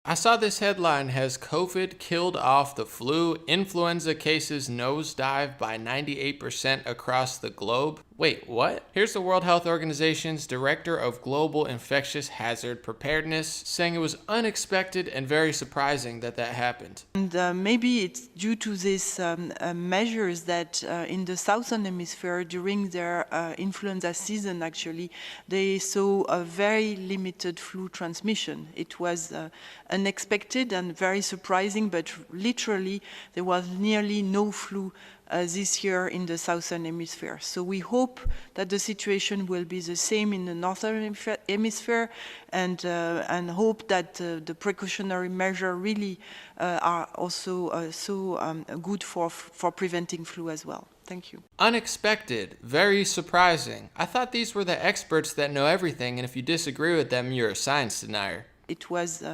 I saw this headline: has COVID killed off the flu? Influenza cases nosedive by 98% across the globe. Wait, what? Here's the World Health Organization's Director of Global Infectious Hazard Preparedness saying it was unexpected and very surprising that that happened. And maybe it's due to these measures that in the Southern Hemisphere during their influenza season, actually, they saw a very limited flu transmission. It was unexpected and very surprising, but literally there was nearly no flu this year in the Southern Hemisphere. So we hope that the situation will be the same in the Northern Hemisphere, and hope that the precautionary measures really are also good for preventing flu as well. Thank you. Unexpected, very surprising. I thought these were the experts that know everything, and if you disagree with them, you're a science denier. It was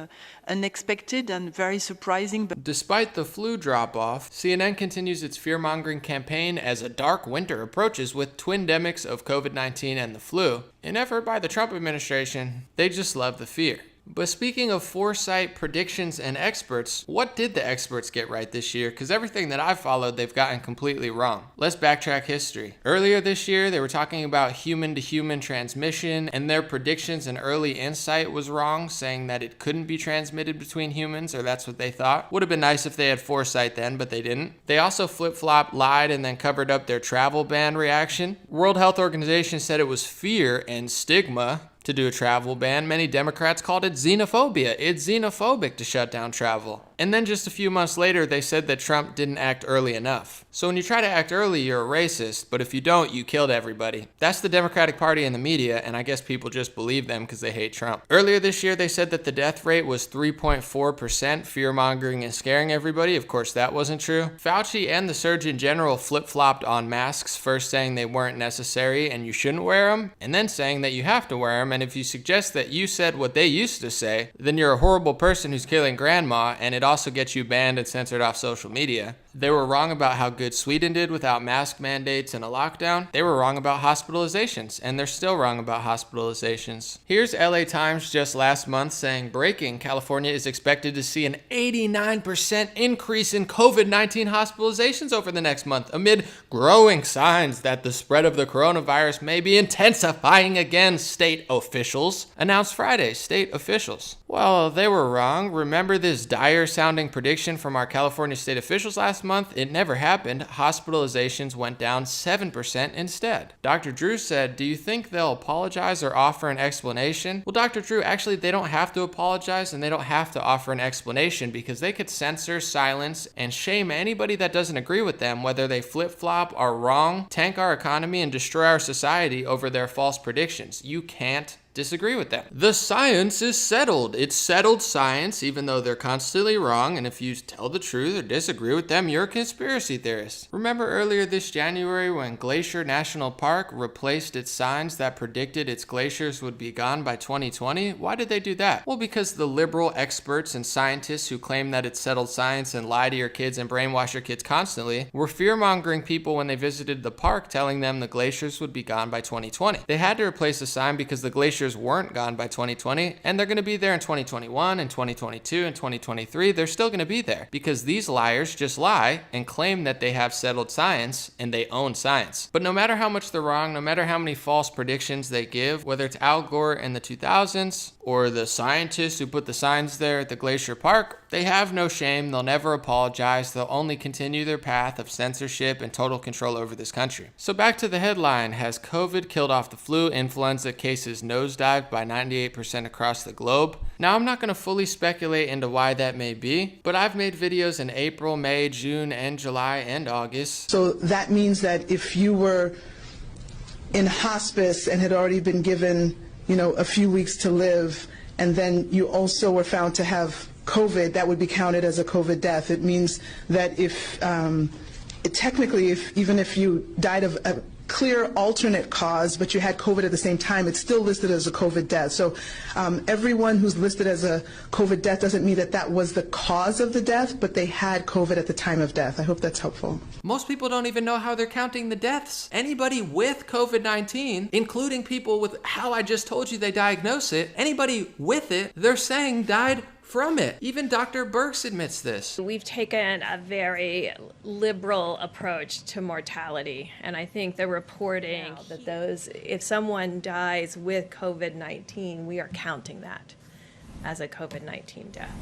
unexpected and very surprising. But despite the flu drop-off, CNN continues its fear-mongering campaign as a dark winter approaches with twindemics of COVID-19 and the flu. An effort by the Trump administration, they just love the fear. But speaking of foresight, predictions, and experts, what did the experts get right this year? Because everything that I've followed, they've gotten completely wrong. Let's backtrack history. Earlier this year, they were talking about human-to-human transmission, and their predictions and early insight was wrong, saying that it couldn't be transmitted between humans, or that's what they thought. Would have been nice if they had foresight then, but they didn't. They also flip-flopped, lied, and then covered up their travel ban reaction. World Health Organization said it was fear and stigma to do a travel ban. Many Democrats called it xenophobia. It's xenophobic to shut down travel. And then just a few months later, they said that Trump didn't act early enough. So when you try to act early, you're a racist, but if you don't, you killed everybody. That's the Democratic Party and the media, and I guess people just believe them because they hate Trump. Earlier this year, they said that the death rate was 3.4%, fear-mongering and scaring everybody. Of course, that wasn't true. Fauci and the Surgeon General flip-flopped on masks, first saying they weren't necessary and you shouldn't wear them, and then saying that you have to wear them, and if you suggest that you said what they used to say, then you're a horrible person who's killing grandma, and it also gets you banned and censored off social media. They were wrong about how good Sweden did without mask mandates and a lockdown. They were wrong about hospitalizations, and they're still wrong about hospitalizations. Here's LA Times just last month saying, breaking, California is expected to see an 89% increase in COVID-19 hospitalizations over the next month, amid growing signs that the spread of the coronavirus may be intensifying again, state officials announced Friday. State officials. Well, they were wrong. Remember this dire-sounding prediction from our California state officials last month? It never happened. Hospitalizations went down 7% instead. Dr. Drew said, do you think they'll apologize or offer an explanation? Well, Dr. Drew, actually, they don't have to apologize and they don't have to offer an explanation because they could censor, silence, and shame anybody that doesn't agree with them, whether they flip-flop, are wrong, tank our economy, and destroy our society over their false predictions. You can't disagree with them. The science is settled. It's settled science, even though they're constantly wrong, and if you tell the truth or disagree with them, you're a conspiracy theorist. Remember earlier this January when Glacier National Park replaced its signs that predicted its glaciers would be gone by 2020? Why did they do that? Well, because the liberal experts and scientists who claim that it's settled science and lie to your kids and brainwash your kids constantly were fear-mongering people when they visited the park, telling them the glaciers would be gone by 2020. They had to replace the sign because the glaciers weren't gone by 2020, and they're going to be there in 2021 and 2022 and 2023. They're still going to be there because these liars just lie and claim that they have settled science and they own science. But no matter how much they're wrong, no matter how many false predictions they give, whether it's Al Gore in the 2000s or the scientists who put the signs there at the Glacier Park, they have no shame. They'll never apologize. They'll only continue their path of censorship and total control over this country. So back to the headline: has COVID killed off the flu? Influenza cases nosedived by 98% across the globe. Now, I'm not going to fully speculate into why that may be, but I've made videos in April, May, June, and July, and August. So that means that if you were in hospice and had already been given, a few weeks to live, and then you also were found to have COVID, that would be counted as a COVID death. It means that even if you died of a clear alternate cause, but you had COVID at the same time, it's still listed as a COVID death. So everyone who's listed as a COVID death doesn't mean that that was the cause of the death, but they had COVID at the time of death. I hope that's helpful. Most people don't even know how they're counting the deaths. Anybody with COVID-19, including people with how I just told you they diagnose it, anybody with it, they're saying died from it. Even Dr. Birx admits this. We've taken a very liberal approach to mortality, and I think the reporting that if someone dies with COVID-19, we are counting that as a COVID-19 death.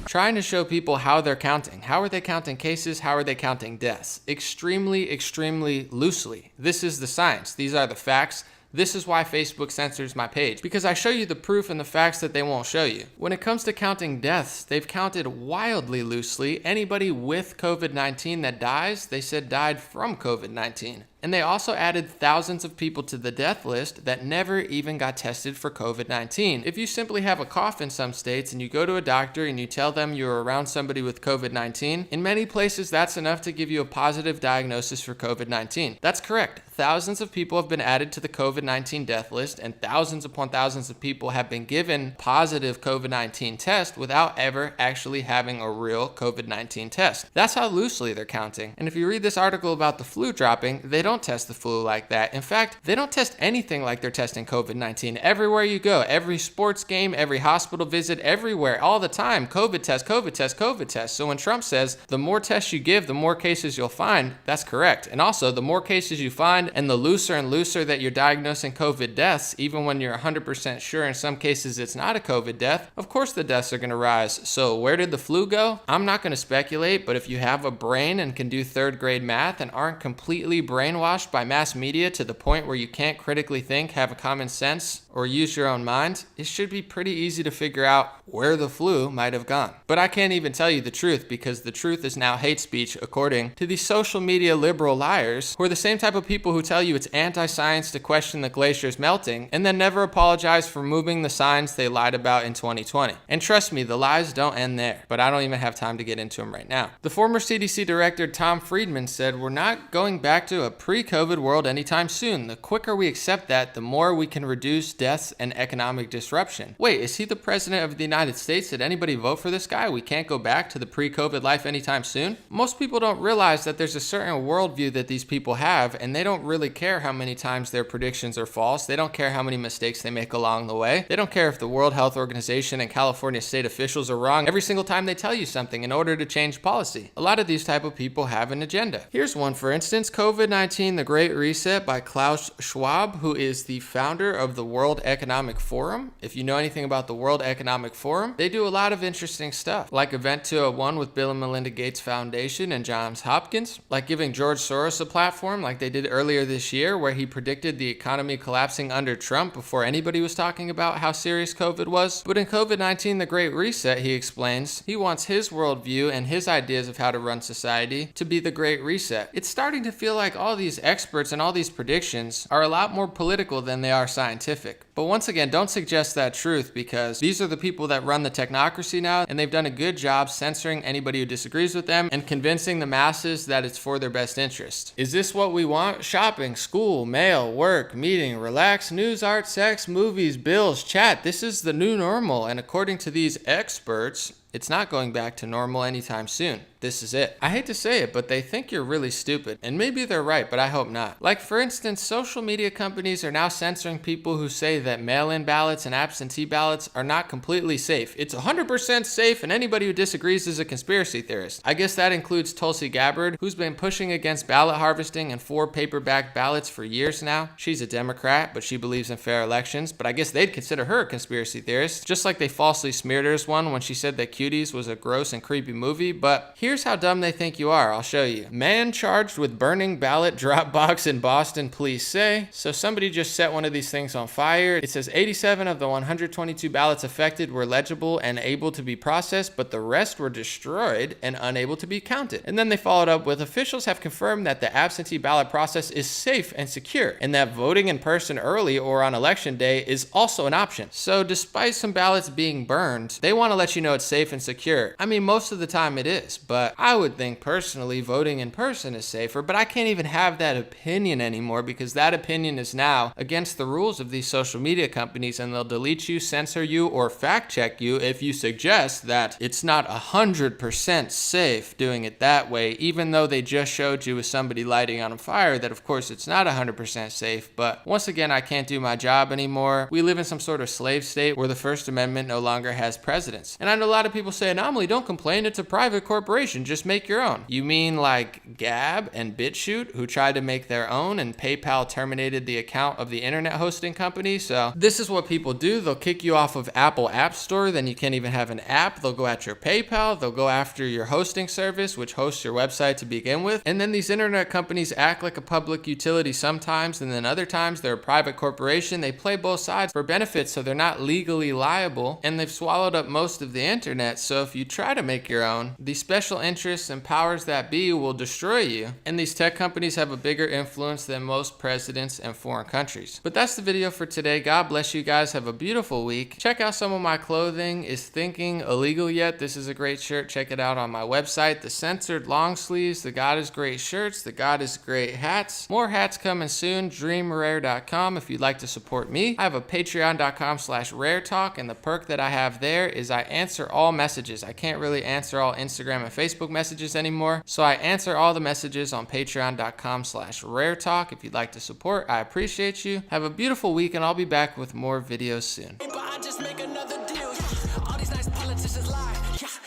Trying to show people how they're counting. How are they counting cases? How are they counting deaths? Extremely, extremely loosely. This is the science. These are the facts. This is why Facebook censors my page, because I show you the proof and the facts that they won't show you. When it comes to counting deaths, they've counted wildly loosely. Anybody with COVID-19 that dies, they said died from COVID-19. And they also added thousands of people to the death list that never even got tested for COVID-19. If you simply have a cough in some states and you go to a doctor and you tell them you're around somebody with COVID-19, in many places that's enough to give you a positive diagnosis for COVID-19. That's correct. Thousands of people have been added to the COVID-19 death list, and thousands upon thousands of people have been given positive COVID-19 tests without ever actually having a real COVID-19 test. That's how loosely they're counting. And if you read this article about the flu dropping, they don't test the flu like that. In fact, they don't test anything like they're testing COVID-19. Everywhere you go, every sports game, every hospital visit, everywhere, all the time, COVID test, COVID test, COVID test. So when Trump says the more tests you give, the more cases you'll find, that's correct. And also, the more cases you find and the looser and looser that you're diagnosing COVID deaths, even when you're 100% sure in some cases it's not a COVID death, of course the deaths are going to rise. So where did the flu go? I'm not going to speculate, but if you have a brain and can do third grade math and aren't completely brainwashed by mass media to the point where you can't critically think, have a common sense, or use your own mind, it should be pretty easy to figure out where the flu might have gone. But I can't even tell you the truth, because the truth is now hate speech according to these social media liberal liars, who are the same type of people who tell you it's anti-science to question the glaciers melting and then never apologize for moving the signs they lied about in 2020. And trust me, the lies don't end there, but I don't even have time to get into them right now. The former CDC director Tom Friedman said, "We're not going back to a pre-COVID world anytime soon. The quicker we accept that, the more we can reduce deaths and economic disruption." Wait, is he the president of the United States? Did anybody vote for this guy? We can't go back to the pre-COVID life anytime soon? Most people don't realize that there's a certain worldview that these people have, and they don't really care how many times their predictions are false. They don't care how many mistakes they make along the way. They don't care if the World Health Organization and California state officials are wrong every single time they tell you something in order to change policy. A lot of these type of people have an agenda. Here's one, for instance, COVID-19, The Great Reset by Klaus Schwab, who is the founder of the World Economic Forum. If you know anything about the World Economic Forum, they do a lot of interesting stuff, like Event 201 with Bill and Melinda Gates Foundation and Johns Hopkins, like giving George Soros a platform like they did earlier this year, where he predicted the economy collapsing under Trump before anybody was talking about how serious COVID was. But in COVID-19, The Great Reset, he explains, he wants his worldview and his ideas of how to run society to be the Great Reset. It's starting to feel like all these experts and all these predictions are a lot more political than they are scientific. But once again, don't suggest that truth, because these are the people that run the technocracy now, and they've done a good job censoring anybody who disagrees with them and convincing the masses that it's for their best interest. Is this what we want? Shopping, school, mail, work, meeting, relax, news, art, sex, movies, bills, chat. This is the new normal, and according to these experts, it's not going back to normal anytime soon. This is it. I hate to say it, but they think you're really stupid. And maybe they're right, but I hope not. Like, for instance, social media companies are now censoring people who say that mail-in ballots and absentee ballots are not completely safe. It's 100% safe, and anybody who disagrees is a conspiracy theorist. I guess that includes Tulsi Gabbard, who's been pushing against ballot harvesting and 4 paper-backed ballots for years now. She's a Democrat, but she believes in fair elections. But I guess they'd consider her a conspiracy theorist, just like they falsely smeared her as one when she said that Cuties was a gross and creepy movie. But here's how dumb they think you are. I'll show you. Man charged with burning ballot drop box in Boston, police say. So somebody just set one of these things on fire. It says 87 of the 122 ballots affected were legible and able to be processed, but the rest were destroyed and unable to be counted. And then they followed up with, officials have confirmed that the absentee ballot process is safe and secure, and that voting in person early or on election day is also an option. So despite some ballots being burned, they want to let you know it's safe safe and secure. I mean, most of the time it is, but I would think personally voting in person is safer, but I can't even have that opinion anymore because that opinion is now against the rules of these social media companies, and they'll delete you, censor you, or fact check you if you suggest that it's not 100% safe doing it that way, even though they just showed you with somebody lighting on a fire that of course it's not 100% safe. But once again, I can't do my job anymore. We live in some sort of slave state where the First Amendment no longer has precedence. And I know a lot of people say, Anomaly, don't complain, it's a private corporation, just make your own. You mean like Gab and BitChute, who tried to make their own and PayPal terminated the account of the internet hosting company? So this is what people do. They'll kick you off of Apple App Store, then you can't even have an app. They'll go at your PayPal, they'll go after your hosting service, which hosts your website to begin with. And then these internet companies act like a public utility sometimes, and then other times they're a private corporation. They play both sides for benefits, so they're not legally liable, and they've swallowed up most of the internet. So if you try to make your own, these special interests and powers that be will destroy you. And these tech companies have a bigger influence than most presidents and foreign countries. But that's the video for today. God bless you guys. Have a beautiful week. Check out some of my clothing. Is Thinking illegal yet? This is a great shirt. Check it out on my website. The censored long sleeves, the God is Great shirts, the God is Great hats. More hats coming soon. Dreamrare.com if you'd like to support me. I have a patreon.com/raretalk, and the perk that I have there is I answer all messages. I can't really answer all Instagram and Facebook messages anymore, so I answer all the messages on patreon.com/raretalk. If you'd like to support, I appreciate you. Have a beautiful week, and I'll be back with more videos soon.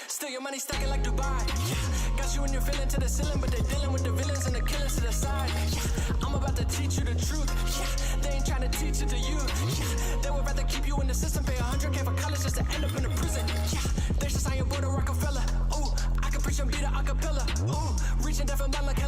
Still your money stacking like Dubai. Got you and your feeling to the ceiling, but they dealing with the villains and the killers to the side. I'm about to teach you the truth. They ain't trying to teach it to you. They would rather keep you in the system, pay $100K for college just to end up in a prison. They just saying border Rockefeller. Ooh, I can preach and beat a acapella. Ooh, reaching down for Malachi.